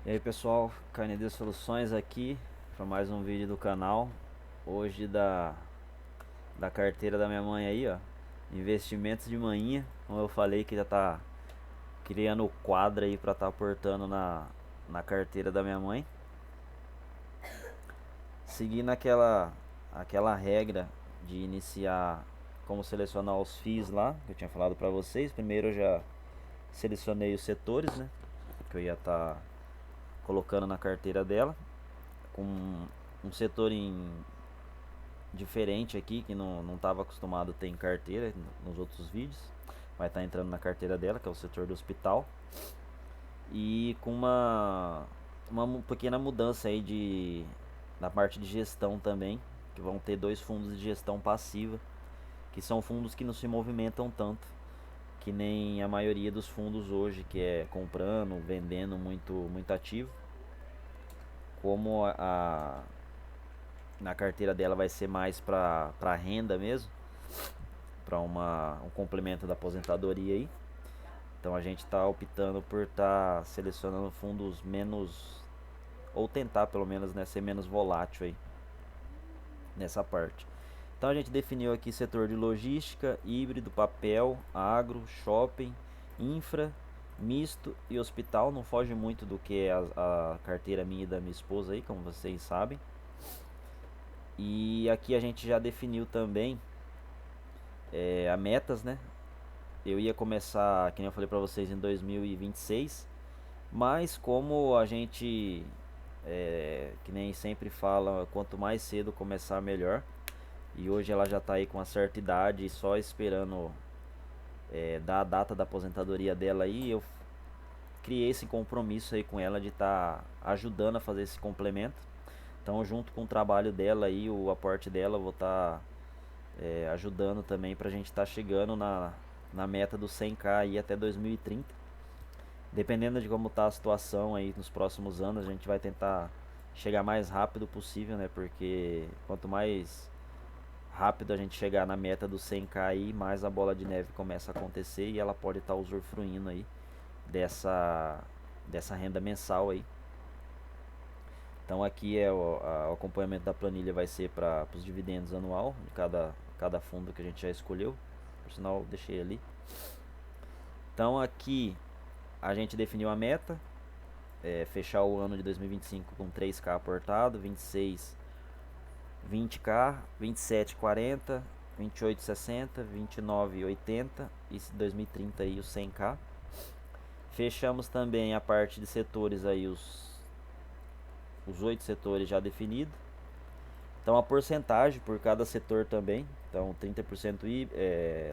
E aí pessoal, KND Soluções aqui para mais um vídeo do canal. Hoje da carteira da minha mãe aí, ó. Investimentos de manhinha, como eu falei que já tá criando o quadro aí para tá aportando na carteira da minha mãe. Seguindo aquela regra de iniciar como selecionar os FIIs lá, que eu tinha falado para vocês. Primeiro eu já selecionei os setores, né, que eu ia estar colocando na carteira dela, com um setor diferente aqui que não estava acostumado a ter em carteira nos outros vídeos. Vai estar entrando na carteira dela, que é o setor do hospital. E com uma pequena mudança aí na parte de gestão também, que vão ter dois fundos de gestão passiva, que são fundos que não se movimentam tanto, que nem a maioria dos fundos hoje, que é comprando, vendendo muito ativo. Como na carteira dela vai ser mais para renda mesmo, para um complemento da aposentadoria aí. Então a gente está optando por estar selecionando fundos menos, ou tentar pelo menos, né, ser menos volátil aí nessa parte. Então a gente definiu aqui setor de logística, híbrido, papel, agro, shopping, infra, misto e hospital. Não foge muito do que é a carteira minha e da minha esposa aí, como vocês sabem. E aqui a gente já definiu também a metas, né? Eu ia começar, como eu falei pra vocês, em 2026, mas como a gente, que nem sempre fala, quanto mais cedo começar melhor. E hoje ela já está aí com uma certa idade, só esperando dar a data da aposentadoria dela aí. Eu criei esse compromisso aí com ela de estar ajudando a fazer esse complemento. Então, junto com o trabalho dela aí, o aporte dela, eu vou estar ajudando também para a gente estar chegando na meta dos 100k aí até 2030. Dependendo de como tá a situação aí nos próximos anos, a gente vai tentar chegar mais rápido possível, né? Porque quanto mais rápido a gente chegar na meta dos 100k aí, mais a bola de neve começa a acontecer e ela pode estar usufruindo aí dessa renda mensal aí. Então aqui o acompanhamento da planilha vai ser para os dividendos anual de cada fundo que a gente já escolheu. Por sinal, eu deixei ali. Então aqui a gente definiu a meta, fechar o ano de 2025 com 3k aportado, 26 20k, 27 40, 28 60, 29 80 e 2030 aí os 100k. Fechamos também a parte de setores aí, os 8 setores já definidos. Então a porcentagem por cada setor também. Então 30%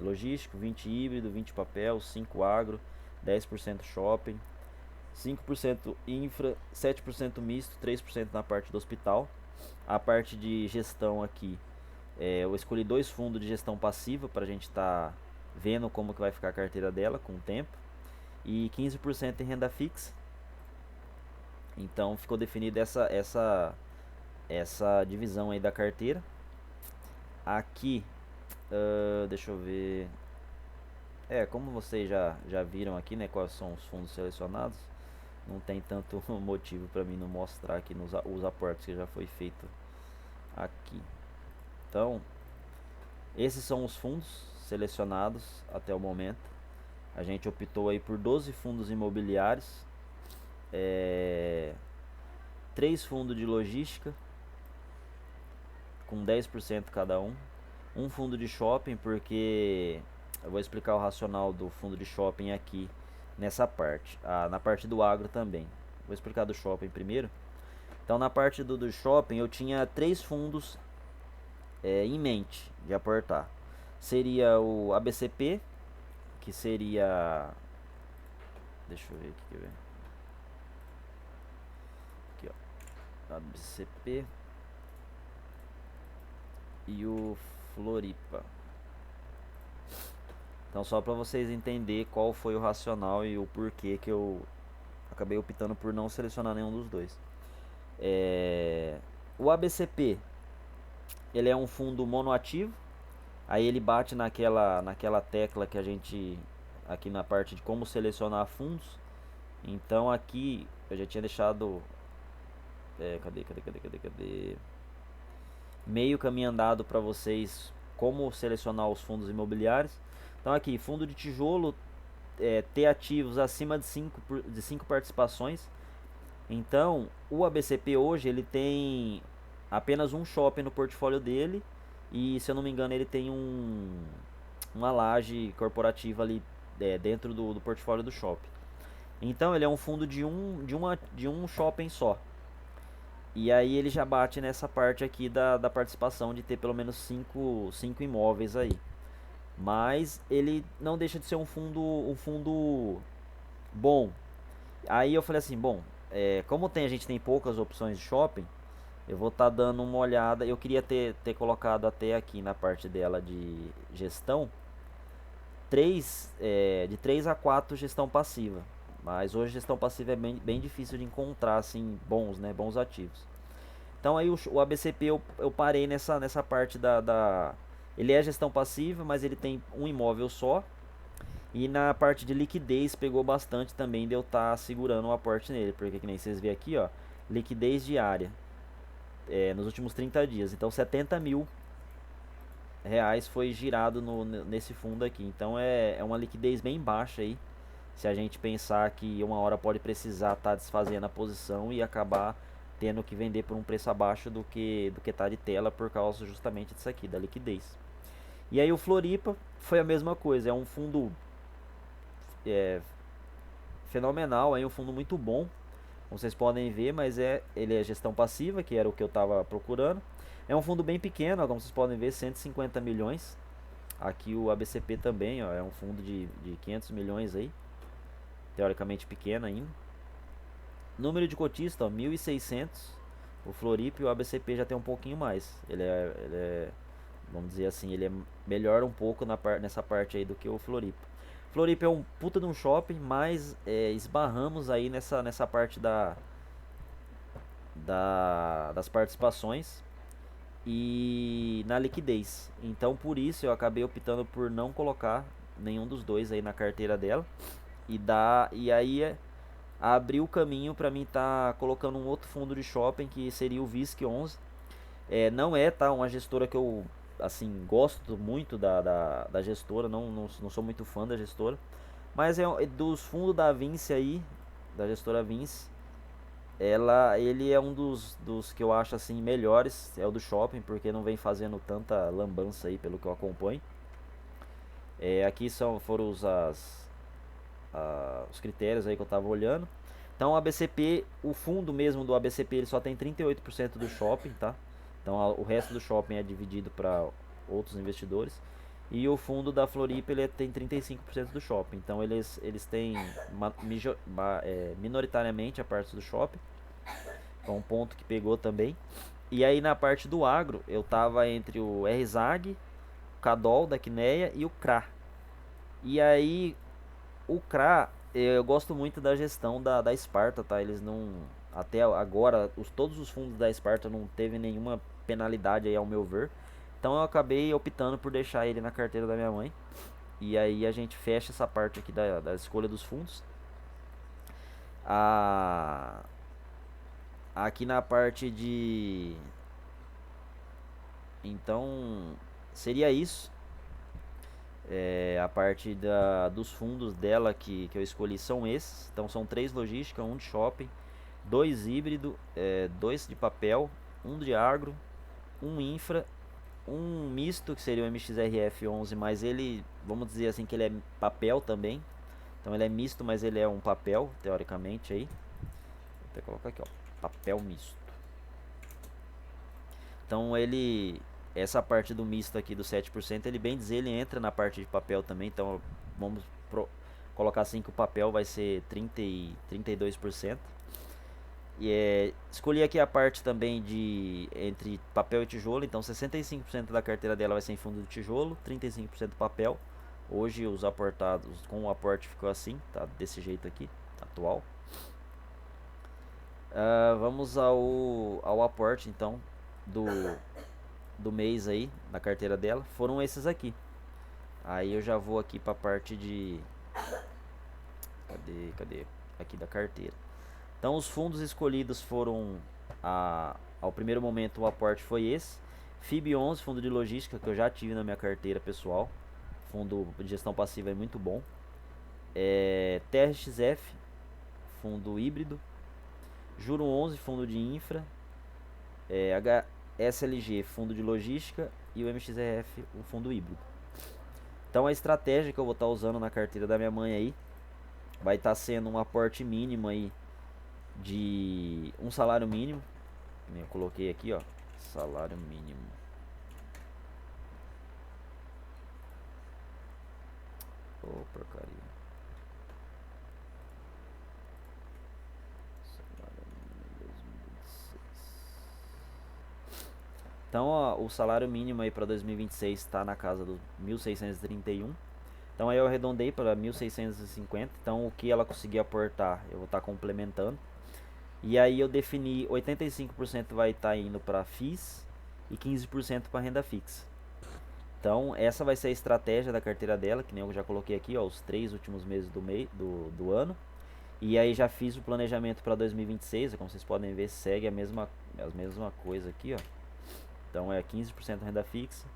logístico, 20 híbrido, 20 papel, 5 agro, 10% shopping, 5% infra, 7% misto, 3% na parte do hospital. A parte de gestão aqui, eu escolhi dois fundos de gestão passiva para a gente estar vendo como que vai ficar a carteira dela com o tempo. E 15% em renda fixa. Então ficou definida essa divisão aí da carteira. Aqui, deixa eu ver. Como vocês já viram aqui, né, quais são os fundos selecionados, não tem tanto motivo para mim não mostrar aqui os aportes que já foi feito aqui. Então, esses são os fundos selecionados até o momento. A gente optou aí por 12 fundos imobiliários, 3 fundos de logística com 10% cada um fundo de shopping, porque eu vou explicar o racional do fundo de shopping aqui nessa parte, na parte do agro também. Vou explicar do shopping primeiro. Então na parte do shopping eu tinha 3 fundos em mente de aportar. Seria o ABCP, que seria, deixa eu ver aqui, aqui ó, ABCP e o Floripa. Então só para vocês entenderem qual foi o racional e o porquê que eu acabei optando por não selecionar nenhum dos dois. O ABCP, ele é um fundo monoativo. Aí ele bate naquela tecla que a gente, aqui na parte de como selecionar fundos, Então aqui eu já tinha deixado, cadê? Meio caminho andado para vocês como selecionar os fundos imobiliários. Então aqui, fundo de tijolo, ter ativos acima de 5 participações. Então, o ABCP hoje ele tem apenas um shopping no portfólio dele e, se eu não me engano, ele tem uma laje corporativa ali dentro do portfólio do shopping. Então, ele é um fundo de um shopping só. E aí ele já bate nessa parte aqui da participação de ter pelo menos cinco imóveis aí. Mas ele não deixa de ser um fundo bom. Aí eu falei assim, bom, como a gente tem poucas opções de shopping, eu vou estar dando uma olhada. Eu queria ter colocado até aqui na parte dela de gestão, de 3 a 4 gestão passiva. Mas hoje gestão passiva é bem difícil de encontrar assim, bons ativos. Então aí o ABCP eu parei nessa parte Ele é gestão passiva, mas ele tem um imóvel só. E na parte de liquidez pegou bastante também de eu estar segurando o aporte nele. Porque que nem vocês vê aqui, ó. Liquidez diária. Nos últimos 30 dias. Então 70 mil reais foi girado nesse fundo aqui. Então é uma liquidez bem baixa aí. Se a gente pensar que uma hora pode precisar estar desfazendo a posição e acabar tendo que vender por um preço abaixo do que tá de tela por causa justamente disso aqui, da liquidez. E aí o Floripa foi a mesma coisa, é um fundo é, fenomenal, aí um fundo muito bom, como vocês podem ver, mas ele é gestão passiva, que era o que eu estava procurando. É um fundo bem pequeno, ó, como vocês podem ver, 150 milhões. Aqui o ABCP também, ó, é um fundo de 500 milhões aí, teoricamente pequeno ainda. Número de cotista, ó, 1.600. O Floripa e o ABCP já tem um pouquinho mais. Vamos dizer assim, ele é melhor um pouco nessa parte aí do que o Floripa. Floripa é um puta de um shopping, mas esbarramos aí nessa parte das participações e na liquidez. Então por isso eu acabei optando por não colocar nenhum dos dois aí na carteira dela. E aí abriu o caminho para mim estar colocando um outro fundo de shopping que seria o VISC 11. Não é uma gestora que eu assim gosto muito da gestora, não sou muito fã da gestora, mas é dos fundos da Vinci aí, da gestora Vinci. Ele é um dos que eu acho assim melhores, é o do shopping, porque não vem fazendo tanta lambança aí pelo que eu acompanho. Aqui foram os critérios aí que eu tava olhando. Então o ABCP, o fundo mesmo do ABCP, ele só tem 38% do shopping, tá? Então o resto do shopping é dividido para outros investidores. E o fundo da Floripa ele tem 35% do shopping. Então eles têm minoritariamente a parte do shopping. É um ponto que pegou também. E aí na parte do agro, eu tava entre o RZAG, o Cadol da Quineia e o CRA. E aí o CRA, eu gosto muito da gestão da Sparta, tá? Eles não. Até agora, todos os fundos da Sparta não teve nenhuma penalidade aí, ao meu ver. Então eu acabei optando por deixar ele na carteira da minha mãe. E aí a gente fecha essa parte aqui da escolha dos fundos. A, aqui na parte de. Então, seria isso. A parte dos fundos dela que eu escolhi são esses. Então são 3 logística, um de shopping, 2 híbrido, 2 de papel, um de agro, um infra, um misto que seria o MXRF 11, mas ele, vamos dizer assim que ele é papel também. Então ele é misto, mas ele é um papel, teoricamente aí. Vou até colocar aqui, ó, papel misto. Então essa parte do misto aqui do 7%, ele bem dizer, ele entra na parte de papel também. Então vamos colocar assim que o papel vai ser 32%. Escolhi aqui a parte também entre papel e tijolo. Então 65% da carteira dela vai ser em fundo de tijolo, 35% papel. Hoje os aportados com o aporte ficou assim, tá? Desse jeito aqui, atual. Vamos ao aporte então do mês aí na carteira dela. Foram esses aqui. Aí eu já vou aqui para a parte de cadê? aqui da carteira. Então os fundos escolhidos foram, ao primeiro momento o aporte foi esse, FIB11, fundo de logística, que eu já tive na minha carteira pessoal, fundo de gestão passiva é muito bom, TRXF, fundo híbrido, Juro 11, fundo de infra, HSLG, fundo de logística, e o MXRF, o fundo híbrido. Então a estratégia que eu vou estar usando na carteira da minha mãe aí vai estar sendo um aporte mínimo aí de um salário mínimo. Eu coloquei aqui, ó, salário mínimo. Oh, porcaria. Salário mínimo 2026. Então, ó, o salário mínimo aí para 2026 está na casa dos 1.631. Então aí eu arredondei para 1.650. Então o que ela conseguir aportar, eu vou estar complementando. E aí eu defini 85% vai estar indo para FIIs e 15% para renda fixa. Então essa vai ser a estratégia da carteira dela, que nem eu já coloquei aqui, ó, os 3 últimos meses do ano. E aí já fiz o planejamento para 2026, como vocês podem ver, segue a mesma coisa aqui, ó. Então é 15% renda fixa,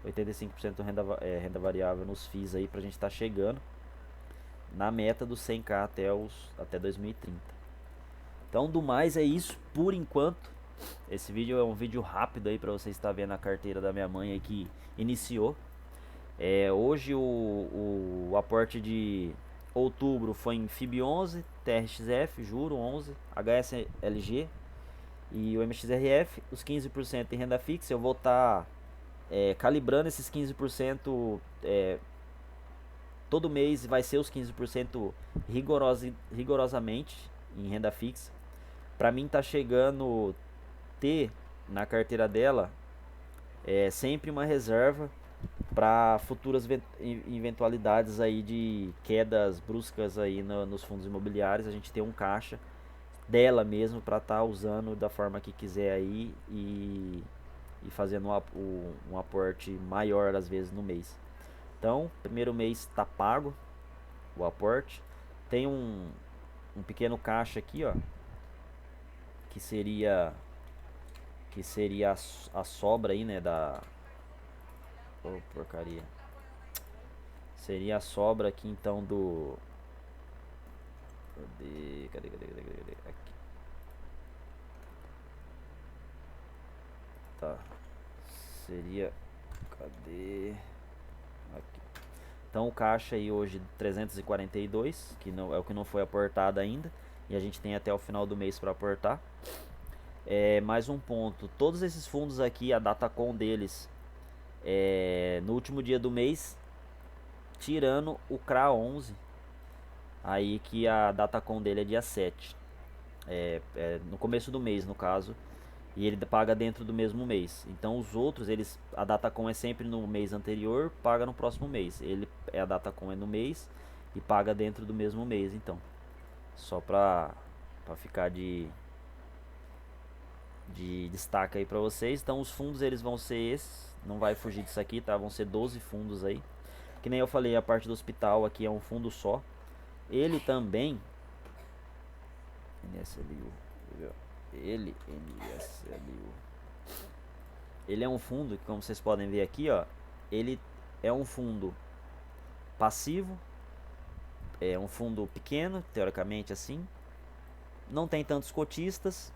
85% renda variável nos FIIs aí, pra gente estar chegando na meta dos 100k até 2030. Então do mais é isso por enquanto. Esse vídeo é um vídeo rápido aí para você estar vendo a carteira da minha mãe aí que iniciou. Hoje o aporte de outubro foi em FIB11, TRXF, Juro 11, HSLG e o MXRF, os 15% em renda fixa. Eu vou estar calibrando esses 15%, todo mês vai ser os 15% rigorosamente em renda fixa. Para mim tá chegando ter na carteira dela sempre uma reserva para futuras eventualidades aí de quedas bruscas aí nos fundos imobiliários. A gente tem um caixa dela mesmo para estar usando da forma que quiser aí e fazendo um aporte maior às vezes no mês. Então, primeiro mês está pago o aporte. Tem um pequeno caixa aqui, ó, que seria a sobra aí, né, porcaria. Seria a sobra aqui então do cadê? Aqui. Tá. Seria cadê? Aqui. Então o caixa aí hoje 342, que não é o que não foi aportado ainda, e a gente tem até o final do mês para aportar. Mais um ponto, todos esses fundos aqui, a Datacom deles no último dia do mês, tirando o CRA 11, aí que a Datacom dele é dia 7, no começo do mês no caso, e ele paga dentro do mesmo mês. Então os outros, a Datacom é sempre no mês anterior, paga no próximo mês. A Datacom é no mês e paga dentro do mesmo mês, então. Só pra ficar de destaque aí pra vocês. Então os fundos eles vão ser esses, não vai fugir disso aqui, tá? Vão ser 12 fundos aí. Que nem eu falei, a parte do hospital aqui é um fundo só. Ele também NSLU. Ele é um fundo que, como vocês podem ver aqui, ó, ele é um fundo passivo, é um fundo pequeno, teoricamente assim, não tem tantos cotistas,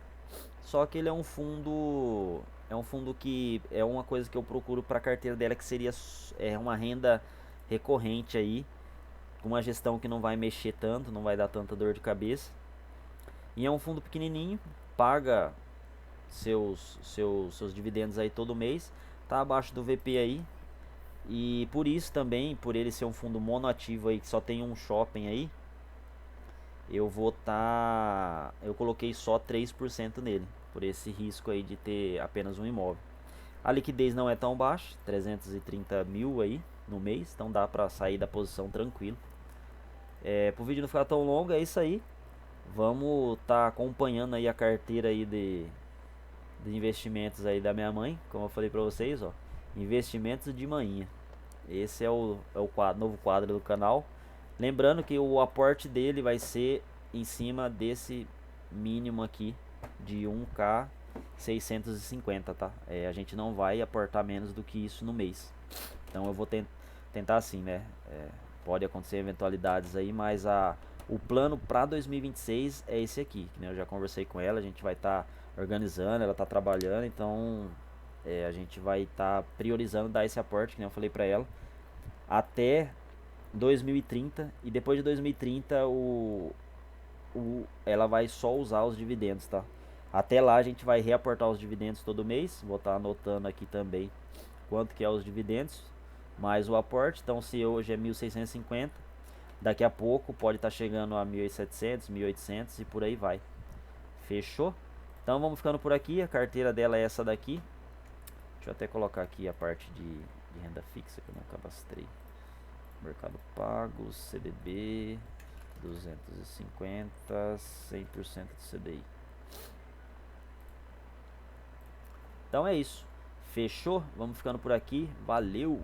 só que ele é um fundo que é uma coisa que eu procuro para a carteira dela, que seria uma renda recorrente aí, com uma gestão que não vai mexer tanto, não vai dar tanta dor de cabeça. E é um fundo pequenininho, paga seus dividendos aí todo mês, tá abaixo do VP aí. E por isso também, por ele ser um fundo monoativo aí, que só tem um shopping aí, eu coloquei só 3% nele, por esse risco aí de ter apenas um imóvel. A liquidez não é tão baixa, 330 mil aí no mês, então dá pra sair da posição tranquilo. Pro vídeo não ficar tão longo, é isso aí. Vamos tá acompanhando aí a carteira aí de investimentos aí da minha mãe, como eu falei pra vocês, ó, investimentos de manhã. Esse é o novo quadro do canal. Lembrando que o aporte dele vai ser em cima desse mínimo aqui de 1k 650, tá? A gente não vai aportar menos do que isso no mês. Então eu vou tentar assim, né? Pode acontecer eventualidades aí, mas o plano para 2026 é esse aqui, que, né, eu já conversei com ela, a gente vai estar organizando, ela está trabalhando, então a gente vai estar priorizando dar esse aporte, que, né, eu falei para ela, até 2030, e depois de 2030 ela vai só usar os dividendos, tá? Até lá a gente vai reaportar os dividendos todo mês, vou estar anotando aqui também quanto que é os dividendos, mais o aporte. Então se hoje é 1.650, daqui a pouco pode estar chegando a 1.700, 1.800 e por aí vai. Fechou? Então vamos ficando por aqui, a carteira dela é essa daqui. Deixa eu até colocar aqui a parte de renda fixa que eu não cadastrei. Mercado Pago, CDB, 250, 100% do CDI. Então é isso. Fechou? Vamos ficando por aqui. Valeu!